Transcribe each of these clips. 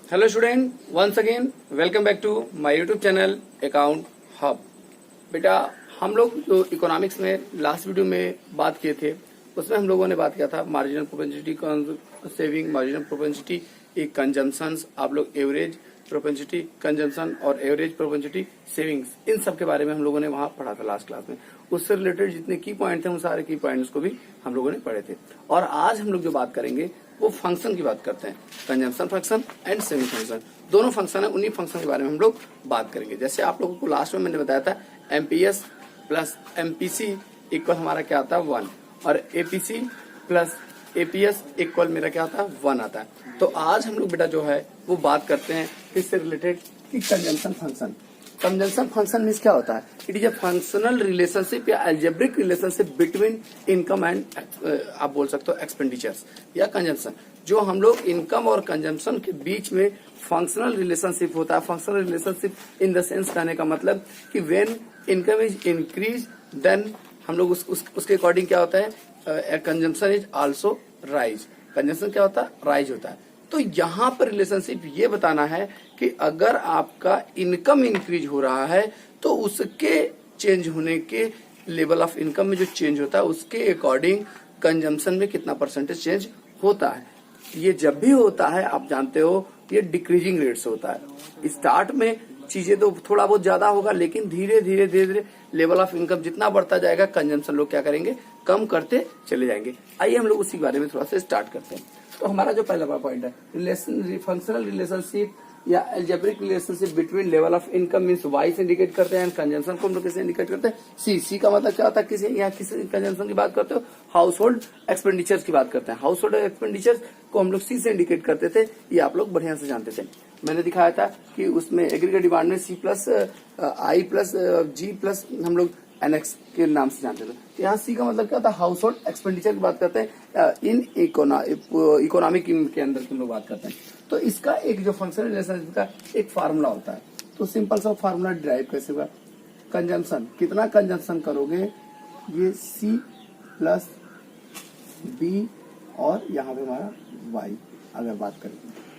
Hello student, once again welcome back to my YouTube channel account hub. बेटा, हम लोग जो इकोनॉमिक्स में लास्ट वीडियो में बात किए थे उसमें हम लोगों ने बात किया था marginal propensity saving, marginal propensity consumptions, आप लोग एवरेज प्रोपेंसिटी कंजम्पशन और एवरेज प्रोपेंसिटी सेविंग्स, इन सब के बारे में हम लोगों ने वहां पढ़ा था लास्ट क्लास में। उससे रिलेटेड जितने की पॉइंट थे उन सारे की पॉइंट्स को भी हम लोगों ने पढ़े थे। और आज हम लोग जो बात करेंगे वो फंक्शन की बात करते हैं, consumption function and saving function. दोनों फंक्शन है, उन्हीं फंक्शन के बारे में हम लोग बात करेंगे। जैसे आप लोगों को लास्ट में मैंने बताया था एमपीएस प्लस एमपीसी इक्वल हमारा क्या आता है 1, और एपीसी प्लस एपीएस इक्वल मेरा क्या आता है 1 आता है। तो आज हम लोग बेटा जो है वो बात करते हैं इससे रिलेटेड कि consumption function. Consumption function means क्या होता है? It is a functional relationship या algebraic relationship between income and आप बोल सकते हो एक्सपेंडिचर्स या कंजम्पशन। जो हम लोग इनकम और कंजम्पशन के बीच में फंक्शनल रिलेशनशिप होता है। Functional relationship in the sense कहने का मतलब कि when income is increase then हम लोग उसके अकॉर्डिंग क्या होता है, consumption is also rise. Consumption क्या होता है? राइज होता है। तो यहाँ पर रिलेशनशिप ये बताना है कि अगर आपका इनकम इंक्रीज हो रहा है तो उसके चेंज होने के लेवल ऑफ इनकम में जो चेंज होता है उसके अकॉर्डिंग कंजम्पशन में कितना परसेंटेज चेंज होता है। ये जब भी होता है आप जानते हो ये डिक्रीजिंग रेट से होता है। स्टार्ट में चीजें तो थोड़ा बहुत ज्यादा होगा, लेकिन धीरे धीरे धीरे धीरे लेवल ऑफ इनकम जितना बढ़ता जाएगा कंजम्पशन लोग क्या करेंगे, कम करते चले जाएंगे। आइए हम लोग उसी बारे में थोड़ा सा स्टार्ट करते हैं। तो हमारा जो पहला पॉइंट है फंक्शनल रिलेशनशिप या algebraic relationship between level of income means Y से इंडिकेट करते हैं, कंजम्पशन को हम लोग किसे इंडिकेट करते हैं, सी का मतलब क्या होता है, किसी यहाँ किसी कंजम्पशन की बात करते हो, हाउस होल्ड एक्सपेंडिचर्स की बात करते हैं। हाउस होल्ड एक्सपेंडिचर्स को हम लोग सी से इंडिकेट करते थे, ये आप लोग बढ़िया से जानते थे। मैंने दिखाया था कि उसमें एग्रीगेट डिमांड में सी प्लस आई प्लस जी प्लस हम लोग एनएक्स के नाम से जानते थे। तो यहाँ सी का मतलब क्या होता है, हाउस होल्ड एक्सपेंडिचर की बात करते हैं, इन इकोनॉमिक के अंदर हम लोग बात करते हैं। तो इसका एक जो फंक्शनल रिलेशनशिप का एक फार्मूला होता है। तो सिंपल सा फार्मूला ड्राइव कैसे हुआ, कंजम्पशन कितना कंजम्पशन करोगे, ये सी प्लस बी और यहाँ पे हमारा वाई अगर बात करें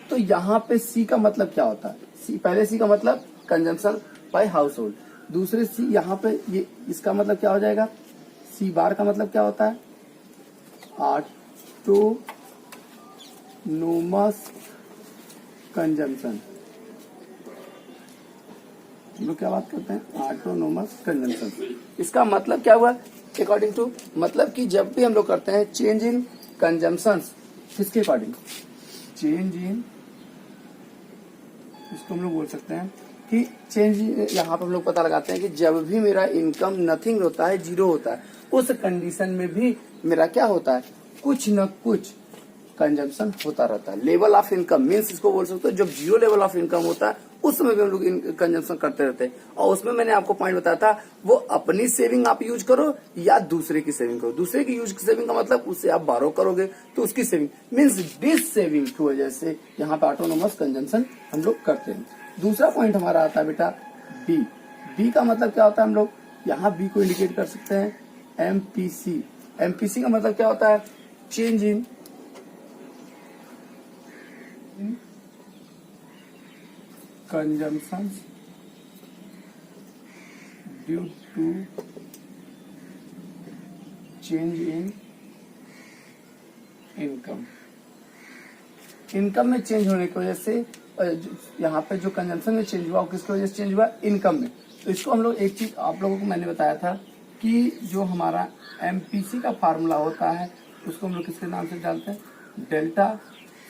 तो यहाँ पे सी का मतलब क्या होता है, सी पहले सी का मतलब कंजम्पशन बाय हाउस होल्ड, दूसरे सी यहाँ पे ये इसका मतलब क्या हो जाएगा, सी बार का मतलब क्या होता है, ऑटोनोमस कंजम्पशन। हम लोग क्या बात करते हैं, ऑटोनोमस कंजम्पशन। इसका मतलब क्या हुआ अकॉर्डिंग टू, मतलब कि जब भी हम लोग करते हैं चेंज इन कंजम्पशन किसके अकॉर्डिंग, चेंज इन, इसको हम लोग बोल सकते हैं कि चेंज, यहाँ पर हम लोग पता लगाते हैं कि जब भी मेरा इनकम नथिंग होता है, जीरो होता है, उस कंडीशन में भी मेरा क्या होता है, कुछ न कुछ कंजम्पशन होता रहता है। लेवल ऑफ इनकम मीन्स इसको बोल सकते हो जब जीरो लेवल ऑफ इनकम होता है उस समय भी हम लोग कंजम्पशन करते रहते हैं। और उसमें मैंने आपको पॉइंट बताया था वो अपनी सेविंग आप यूज करो या दूसरे की सेविंग करो। दूसरे की यूज सेविंग का मतलब उससे आप बारो करोगे तो उसकी सेविंग मीन्स डिस सेविंग की वजह से यहाँ पे ऑटोनोमस कंजम्पशन हम लोग करते हैं। दूसरा पॉइंट हमारा आता है बेटा बी। बी का मतलब क्या होता है, हम लोग यहाँ बी को इंडिकेट कर सकते हैं एमपीसी। एमपीसी का मतलब क्या होता है, change in consumption due to change in income. Income में चेंज होने की वजह से यहाँ पे जो कंजम्पशन में चेंज हुआ किसकी वजह से चेंज हुआ, इनकम में। तो इसको हम लोग एक चीज आप लोगों को मैंने बताया था कि जो हमारा एमपीसी का फार्मूला होता है उसको हम लोग किसके नाम से जानते हैं, delta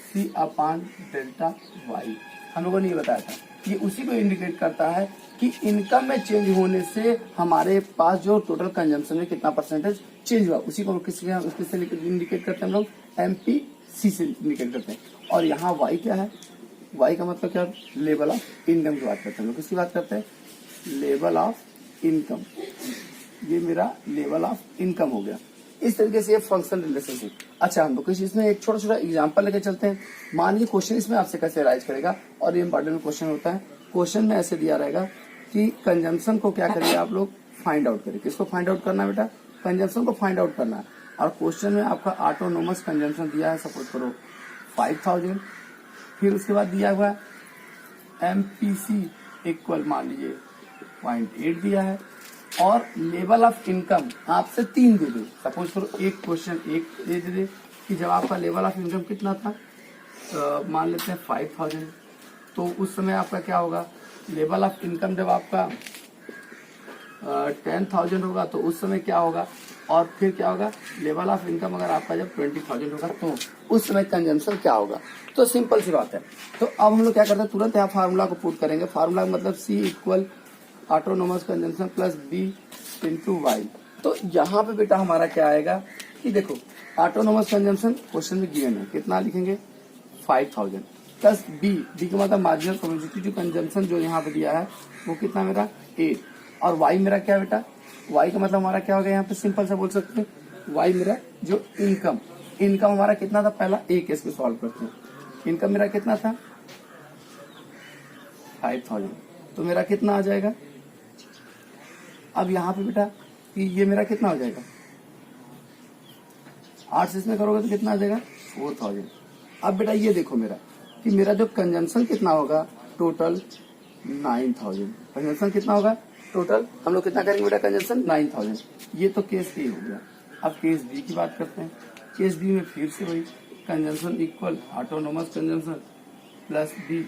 C upon delta Y. हम लोगों ने ये बताया था, ये उसी को इंडिकेट करता है कि इनकम में चेंज होने से हमारे पास जो टोटल कंजम्पशन में कितना परसेंटेज चेंज हुआ, उसी को किससे इंडिकेट करते हैं हम लोग, एमपीसी से इंडिकेट करते हैं। और यहाँ वाई क्या है, वाई का मतलब क्या, लेवल ऑफ इनकम की बात करते हैं हम लोग, किसकी बात करते हैं, लेवल ऑफ इनकम। ये मेरा लेवल ऑफ इनकम हो गया। इस तरीके से ये फंक्शनल रिलेशनशिप। अच्छा, हम लोग इसमें एक छोटा छोटा एग्जांपल लेके चलते हैं। मान लीजिए क्वेश्चन इसमें आपसे कैसे राइज करेगा, और ये इंपॉर्टेंट क्वेश्चन होता है। क्वेश्चन में ऐसे दिया रहेगा कि कंजम्पशन को क्या करिए आप लोग फाइंड आउट करिए। किसको फाइंड आउट करना है बेटा, कंजम्पशन को फाइंड आउट करना है। और क्वेश्चन में आपका ऑटोनोमस कंजम्पशन दिया है, सपोज करो 5000 फिर उसके बाद दिया हुआ MPC इक्वल मान लीजिए 0.8 दिया है, और लेवल ऑफ इनकम आपसे 3 दे दे। सपोज करो एक क्वेश्चन एक दे दे कि जब आपका लेवल ऑफ इनकम कितना था, मान लेते हैं 5000, तो उस समय आपका क्या होगा, लेवल ऑफ इनकम जब आपका 10,000 होगा तो उस समय क्या होगा, और फिर क्या होगा, लेवल ऑफ इनकम अगर आपका जब 20,000 होगा तो उस समय कंजम्पशन क्या होगा। तो सिंपल सी बात है। तो अब हम लोग क्या करते हैं, तुरंत यहाँ फार्मूला को पुट करेंगे। फार्मूला मतलब C equal autonomous consumption plus B into Y. तो यहाँ पे बेटा हमारा क्या आएगा कि देखो ऑटोनोमस कंजम्पशन क्वेश्चन में गिवन है, कितना लिखेंगे 5000 प्लस बी का मतलब मार्जिनल कम्युनिटी कंजम्पशन जो यहाँ पे दिया है वो कितना मेरा 8, और वाई मेरा क्या बेटा, वाई का मतलब हमारा क्या हो गया, यहाँ पे सिंपल सा बोल सकते हैं वाई मेरा जो इनकम हमारा कितना था, पहला एक केस में सॉल्व करते हैं। इनकम मेरा कितना था 5000, तो मेरा कितना आ जाएगा, अब यहाँ पे बेटा कि ये मेरा कितना हो जाएगा, 8 से इसमें करोगे तो कितना आ जाएगा 4000। अब बेटा ये देखो मेरा कि मेरा जो कंजम्पशन कितना होगा टोटल 9000, कंजम्पशन कितना होगा टोटल, हम लोग कितना करेंगे बेटा कंजम्पशन 9000। ये तो केस ए हो गया। अब केस बी की बात करते हैं। केस बी में फिर से वही consumption equal autonomous consumption plus B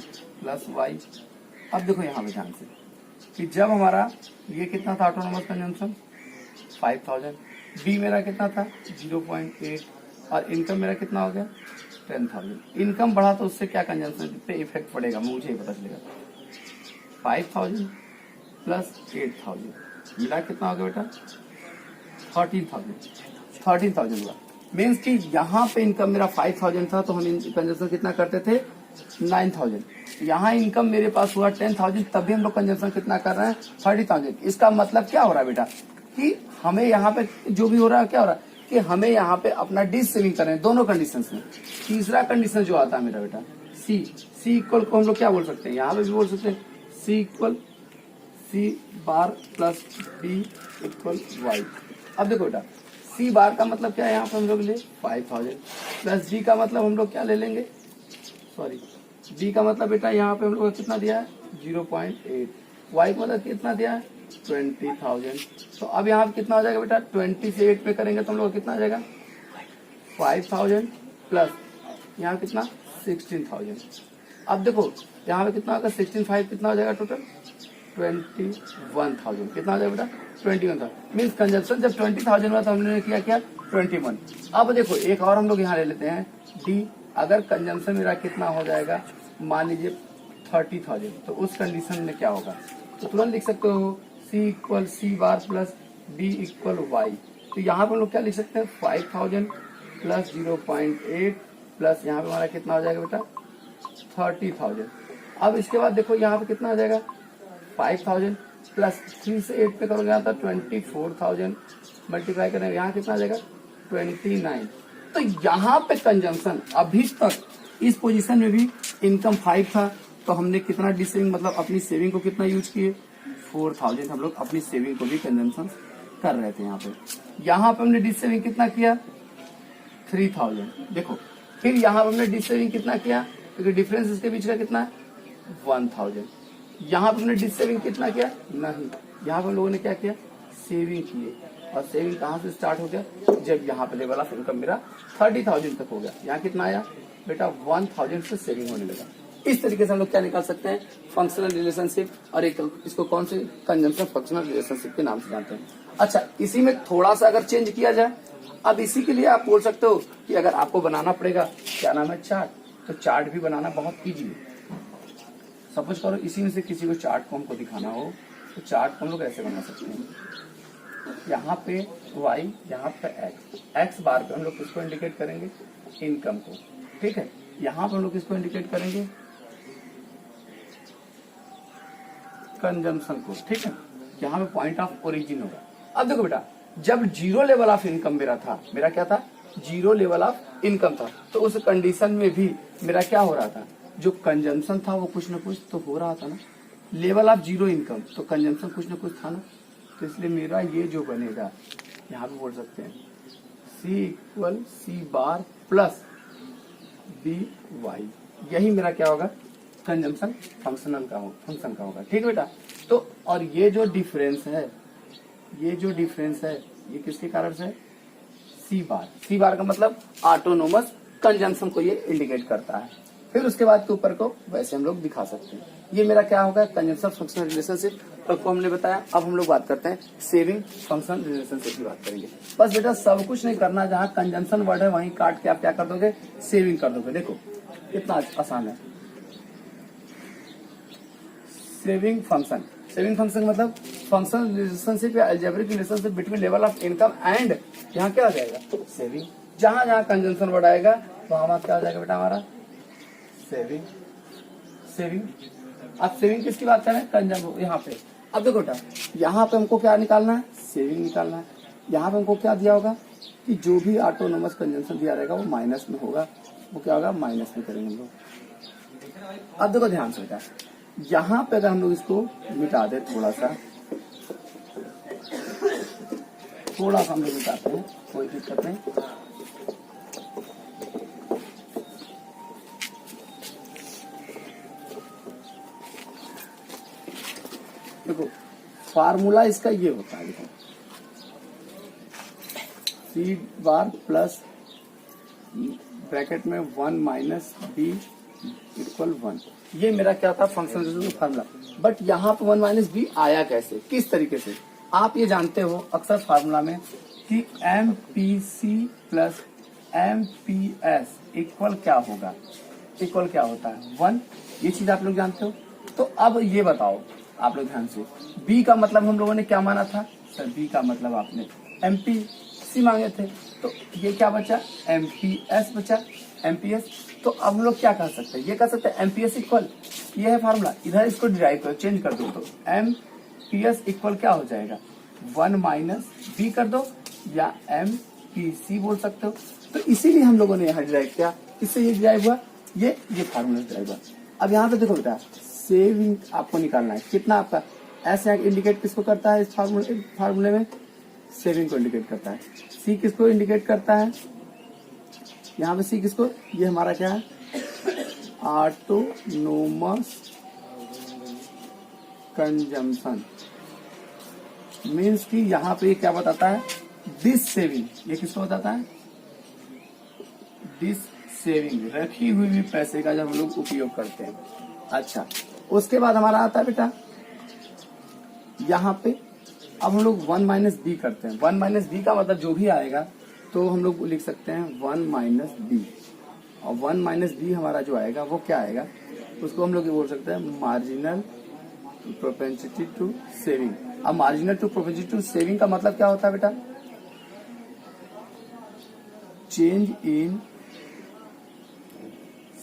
plus Y. अब देखो यहाँ पे ध्यान से कि जब हमारा ये कितना था ऑटोनोमस कंजम्पशन 5000, बी मेरा कितना था 0.8, और इनकम मेरा कितना हो गया 10,000। इनकम बढ़ा तो उससे क्या कंजम्पशन पे इफेक्ट पड़ेगा मुझे पता चलेगा। 5000 प्लस 8000 मिला कितना हो गया बेटा 13,000 हुआ। मीन्स कि यहाँ पे इनकम मेरा 5000 था तो हम कंजम्पशन कितना करते थे 9000। यहाँ इनकम मेरे पास हुआ 10,000, तभी हम लोग कंजम्पशन कितना कर रहे हैं 30,000। इसका मतलब क्या हो रहा है बेटा कि हमें यहाँ पे जो भी हो रहा है क्या हो रहा है कि हमें यहाँ पे अपना डिश सेविंग कर रहे हैं दोनों कंडीशन में। तीसरा कंडीशन जो आता है मेरा बेटा सी इक्वल को हम लोग क्या बोल सकते हैं, यहाँ पे भी बोल सकते हैं सी इक्वल सी बार प्लस बी इक्वल वाई। अब देखो बेटा सी बार का मतलब क्या है, यहाँ पे हम लोग ले 5000 प्लस बी का मतलब हम लोग क्या ले लेंगे, सॉरी बी का मतलब बेटा यहाँ पे हम लोग कितना दिया है 0.8, वाई का मतलब कितना दिया है 20,000। तो अब यहाँ पे कितना हो जाएगा बेटा 20 से 8 पे करेंगे तो हम लोग कितना आ जाएगा 5000 प्लस यहाँ कितना 16,000। अब देखो यहाँ पे कितना होगा 16,500 कितना हो जाएगा टोटल 21,000। कितना हो जाएगा बेटा 21,000। मीन्स कंजम्पशन जब 20,000 हुआ तो हमने किया क्या 21। अब देखो एक और हम लोग यहाँ ले लेते हैं डी। अगर कंजम्पशन मेरा कितना हो जाएगा मान लीजिए 30,000, तो उस कंडीशन में क्या होगा, तो तुरंत लिख सकते हो सी इक्वल सी बार प्लस बी इक्वल वाई। तो यहाँ पे हम लोग क्या लिख सकते हैं 5000 प्लस 0.8 प्लस यहाँ पे हमारा कितना हो जाएगा बेटा 30,000। अब इसके बाद देखो यहाँ पे कितना हो जाएगा 5000 प्लस 3 से 8 पे करोगे यहाँ था 24,000 मल्टीप्लाई करेंगे यहाँ कितना आ जाएगा 29। तो यहाँ पे कंजम्पशन अभी तक इस पोजीशन में भी इनकम 5 था तो हमने कितना डिश सेविंग मतलब अपनी सेविंग को कितना यूज किए 4,000। हम लोग अपनी सेविंग को भी कंजम्पशन कर रहे थे यहाँ पे हमने डिश सेविंग कितना किया 3,000। देखो फिर यहाँ पे हमने डिश सेविंग कितना किया क्योंकि डिफरेंस इसके बीच का कितना है 1,000। यहाँ पे हमने डिश सेविंग कितना किया नहीं, यहाँ पे हम लोगों ने क्या किया सेविंग किए। और सेविंग कहाँ से स्टार्ट हो गया जब यहाँ पे लेवल ऑफ इनकम मेरा 30,000 तक हो गया। यहाँ कितना आया बेटा 1,000 से सेविंग होने लगा। इस तरीके से हम लोग क्या निकाल सकते हैं फंक्शनल रिलेशनशिप, और एक इसको कौन से कंजम्पशन फंक्शनल रिलेशनशिप के नाम से जानते हैं। अच्छा इसी में थोड़ा सा अगर चेंज किया जाए, अब इसी के लिए आप बोल सकते हो कि अगर आपको बनाना पड़ेगा क्या नाम है चार्ट, तो चार्ट भी बनाना बहुत ईजी है। सपोज करो इसी में से किसी को चार्ट को हमको दिखाना हो तो चार्ट को हम लोग ऐसे बना सकते हैं, यहाँ पे y यहाँ पे x बार पे हम लोग किसको इंडिकेट करेंगे इनकम को, ठीक है। यहाँ पे हम लोग किसको इंडिकेट करेंगे कंजम्पशन को, ठीक है। यहाँ पे पॉइंट ऑफ ओरिजिन होगा। अब देखो बेटा जब जीरो लेवल ऑफ इनकम मेरा था, मेरा क्या था जीरो लेवल ऑफ इनकम था, तो उस कंडीशन में भी मेरा क्या हो रहा था जो कंजम्पशन था वो कुछ ना कुछ तो हो रहा था ना। लेवल ऑफ जीरो इनकम तो कंजम्पशन कुछ ना कुछ था ना, तो इसलिए मेरा ये जो बनेगा यहाँ पे बोल सकते हैं सी इक्वल सी बार प्लस बी वाई। यही मेरा क्या होगा, कंजम्पशन फंक्शन का होगा। ठीक है बेटा। तो और ये जो डिफरेंस है, ये किसके कारण से है, सी बार का मतलब ऑटोनोमस कंजम्पशन को ये इंडिकेट करता है। फिर उसके बाद के ऊपर को वैसे हम लोग दिखा सकते हैं। ये मेरा क्या होगा, कंजम्पशन फंक्शन रिलेशनशिप को हमने बताया। अब हम लोग बात करते हैं सेविंग फंक्शन रिलेशनशिप की बात करेंगे। बस बेटा सब कुछ नहीं करना, जहां कंजम्पशन वर्ड है वहीं काट के आप क्या कर दोगे, सेविंग कर दोगे। देखो कितना आसान है। सेविंग फंक्शन मतलब फंक्शन रिलेशनशिप या algebraic relationship between level of income and, यहाँ क्या आ जाएगा, सेविंग। जहां जहां कंजम्पशन वर्ड आएगा वहां क्या आ जाएगा बेटा हमारा, सेविंग। अब सेविंग किसकी बात करें, कंजम्पशन। यहाँ पे अब देखो बेटा, यहाँ पे हमको क्या निकालना है, सेविंग निकालना है। यहाँ पे हमको क्या दिया होगा कि जो भी ऑटोनोमस कंजम्पशन दिया रहेगा वो माइनस में होगा, वो क्या होगा, माइनस में करेंगे हम लोग। अब देखो ध्यान से बेटा, यहाँ पे अगर हम लोग इसको मिटा दे, थोड़ा सा हम लोग मिटाते हैं, कोई दिक्कत नहीं। देखो फार्मूला इसका ये होता है, देखो सी बार प्लस ब्रैकेट में 1 माइनस बी इक्वल 1, ये मेरा क्या था, फंक्शन रिलेशनशिप फार्मूला। बट यहाँ पे 1 माइनस बी आया कैसे, किस तरीके से, आप ये जानते हो अक्सर फार्मूला में कि M P C plus M P S equal क्या होगा, इक्वल क्या होता है, 1। ये चीज आप लोग जानते हो। तो अब ये बताओ आप लोग ध्यान से, बी का मतलब हम लोगों ने क्या माना था सर, बी का मतलब आपने एमपीसी मांगे थे, तो ये क्या बचा, एमपीएस बचा, एमपीएस। तो अब हम लोग क्या कह सकते हैं, ये कह सकते हैं एमपीएस इक्वल, ये है फार्मूला, इधर इसको डिराइव करो, चेंज कर दो, तो एमपीएस इक्वल क्या हो जाएगा, 1 माइनस बी कर दो, या एमपीसी बोल सकते हो। तो इसीलिए हम लोगों ने यहाँ डिराइव किया, इससे ये डिराइव हुआ, ये फार्मूला डिराइव हुआ। अब यहाँ पे देखो बेटा, सेविंग आपको निकालना है, कितना आपका एस यहाँ इंडिकेट किसको करता है, इस फार्मूले में सेविंग को इंडिकेट करता है। सी किसको इंडिकेट करता है, यहाँ पे सी किसको, ये हमारा क्या है, ऑटोनोमस कंजम्पशन। मीन्स कि यहाँ पे क्या बताता है, दिस सेविंग, ये किसको बताता है, दिस सेविंग, रखी हुई भी पैसे का जब हम लोग उपयोग करते हैं। अच्छा, उसके बाद हमारा आता है बेटा यहाँ पे, अब हम लोग 1 माइनस बी करते हैं। 1 माइनस बी का मतलब जो भी आएगा तो हम लोग लिख सकते हैं 1 माइनस बी, और 1 माइनस बी हमारा जो आएगा वो क्या आएगा, उसको हम लोग ये बोल सकते हैं मार्जिनल प्रोपेंसिटी टू सेविंग। अब marginal to propensity to saving का मतलब क्या होता है बेटा, change in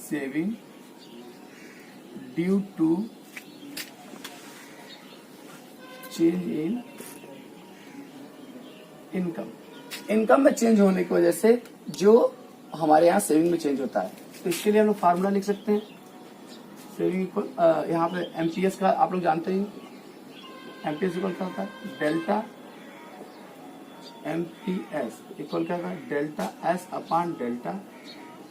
saving due to change in income में चेंज होने की वजह से जो हमारे यहाँ सेविंग में चेंज होता है। तो इसके लिए हम लोग फार्मूला लिख सकते हैं, सेविंग इक्वल, यहाँ पे एमपीएस का आप लोग जानते ही, एमपीएस इक्वल क्या होता है, डेल्टा एमपीएस इक्वल क्या होगा, delta S upon delta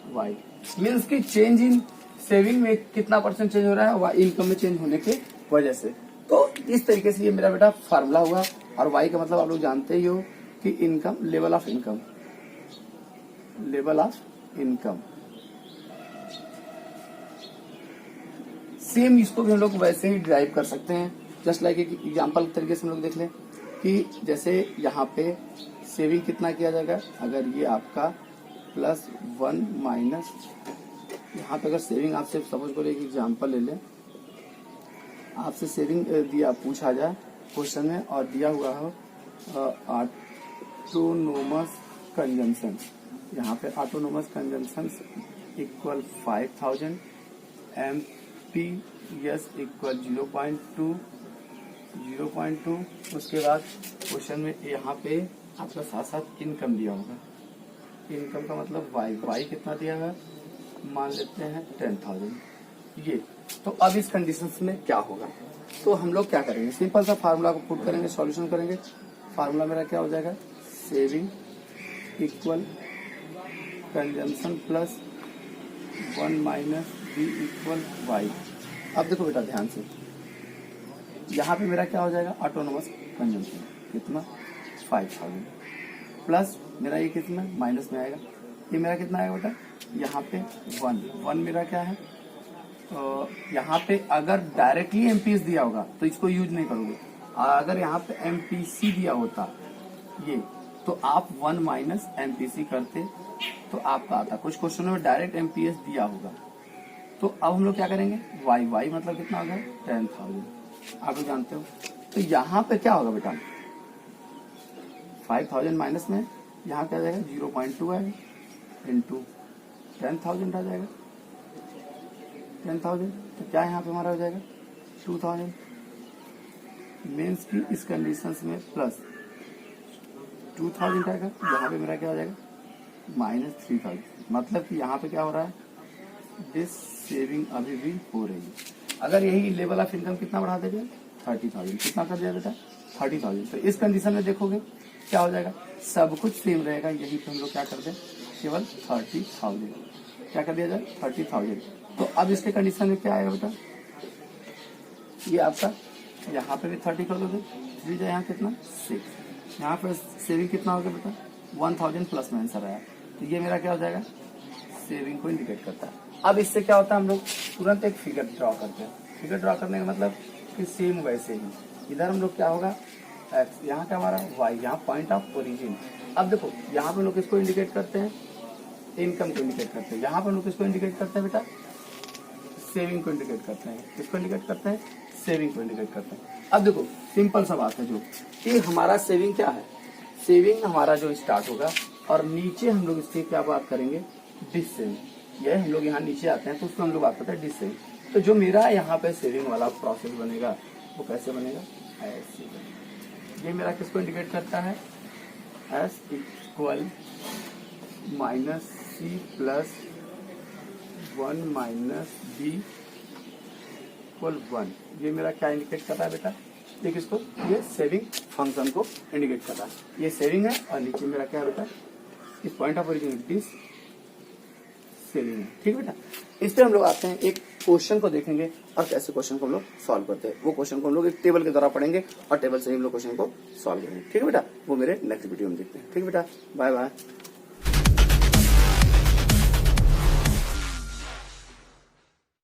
Y. Means की चेंज इन सेविंग में कितना परसेंट चेंज हो रहा है, वाई इनकम में चेंज होने की वजह से। तो इस तरीके से ये मेरा बेटा फार्मूला हुआ। और वाई का मतलब आप लोग जानते ही हो कि income, level of income, level of income. Same इसको भी हम लोग वैसे ही ड्राइव कर सकते हैं, जस्ट लाइक एक एग्जाम्पल तरीके से हम लोग देख लें कि जैसे यहाँ पे सेविंग कितना किया जाएगा, अगर ये आपका प्लस 1 माइनस, यहाँ पे अगर सेविंग आपसे सपोज करो एक एग्जाम्पल ले लें, आपसे सेविंग दिया पूछा जाए क्वेश्चन में और दिया हुआ हो ऑटोनोमस कंजम्पशन, यहाँ पे autonomous consumption equal 5000, MPS equal 0.2, उसके बाद क्वेश्चन में यहाँ पे आपका साथ साथ इनकम दिया होगा, इनकम का मतलब वाई कितना दिया है, मान लेते हैं 10,000 ये। तो अब इस कंडीशन में क्या होगा, तो हम लोग क्या करेंगे, सिंपल सा फार्मूला को पुट करेंगे, सॉल्यूशन करेंगे। फार्मूला मेरा क्या हो जाएगा, saving equal consumption plus 1 minus B equal Y. अब देखो बेटा ध्यान से, यहाँ पे मेरा क्या हो जाएगा, ऑटोनोमस कंजम्पशन कितना 5000 प्लस मेरा ये कितना माइनस में आएगा, ये मेरा कितना आएगा बेटा, यहाँ पे 1 मेरा क्या है, यहाँ पे अगर डायरेक्टली एमपीएस दिया होगा तो इसको यूज नहीं करोगे, अगर यहाँ पे एमपीसी दिया होता ये तो आप 1 माइनस एमपीसी करते तो आपका आता। कुछ क्वेश्चनों में डायरेक्ट एमपीएस दिया होगा, तो अब हम लोग क्या करेंगे, वाई वाई मतलब कितना होगा 10,000, आप लोग जानते हो। तो यहाँ पे क्या होगा बेटा, 5000 माइनस में यहाँ क्या आ जाएगा 0.2 आएगा इंटू 10,000 आ जाएगा 10,000, तो क्या यहाँ पे हमारा हो जाएगा 2000 मीन्स की इस कंडीशन में प्लस 2000 आएगा, यहाँ पे मेरा क्या हो जाएगा -3000, मतलब कि यहाँ पे क्या हो रहा है, दिस सेविंग अभी भी हो रही है। अगर यही लेवल ऑफ इनकम कितना बढ़ा देंगे 30,000, कितना कर दिया बेटा 30,000, तो इस कंडीशन में देखोगे क्या हो जाएगा, सब कुछ सेम रहेगा, यही पे हम लोग क्या कर दें केवल 30,000, क्या कर दिया जाए 30,000। तो अब इसके कंडीशन में क्या आएगा बेटा, ये आपका यहाँ पे भी 30 कर दोगे, 3 यहाँ कितना 6, यहाँ पे सेविंग कितना होगा बेटा 1000 प्लस में आंसर आया, तो ये मेरा क्या हो जाएगा सेविंग को इंडिकेट करता है। अब इससे क्या होता है, हम लोग तुरंत एक फिगर ड्रॉ करते हैं। फिगर ड्रॉ करने का मतलब कि सेम वैसे ही इधर हम लोग क्या होगा एक्स, यहाँ क्या हमारा वाई, यहाँ पॉइंट ऑफ ओरिजिन। अब देखो यहाँ पे लोग किसको इंडिकेट करते हैं, इनकम को इंडिकेट करते हैं, यहाँ पर लोग किसको इंडिकेट करते हैं बेटा सेविंग को इंडिकेट करते हैं, किसको इंडिकेट करते हैं सेविंग को इंडिकेट करते हैं। अब देखो सिंपल सा बात है जो कि हमारा सेविंग क्या है, सेविंग हमारा जो स्टार्ट होगा और नीचे हम लोग इसकी क्या बात करेंगे डिस सेविंग, ये हम लोग यहाँ नीचे आते हैं तो उसमें हम लोग बात करते हैं डिस सेविंग। तो जो मेरा यहाँ पे सेविंग वाला प्रोसेस बनेगा वो कैसे बनेगा ऐसे बनेगा, ये मेरा किसको इंडिकेट करता है S equal minus C plus 1 minus B equal 1, ये मेरा क्या इंडिकेट कर रहा है बेटा, ये किसको, ये सेविंग फंक्शन को इंडिकेट कर रहा है, ये सेविंग है और नीचे मेरा क्या है बेटा इस point of origin dissaving है, ठीक है बेटा। इस पे हम लोग आते हैं एक क्वेश्चन को देखेंगे और कैसे क्वेश्चन को हम लोग सॉल्व करते हैं, वो क्वेश्चन को हम लोग एक टेबल के द्वारा पढ़ेंगे और टेबल से ही हम लोग क्वेश्चन को सॉल्व करेंगे, ठीक है बेटा। वो मेरे नेक्स्ट वीडियो में देखते हैं, ठीक है बेटा, बाय बाय।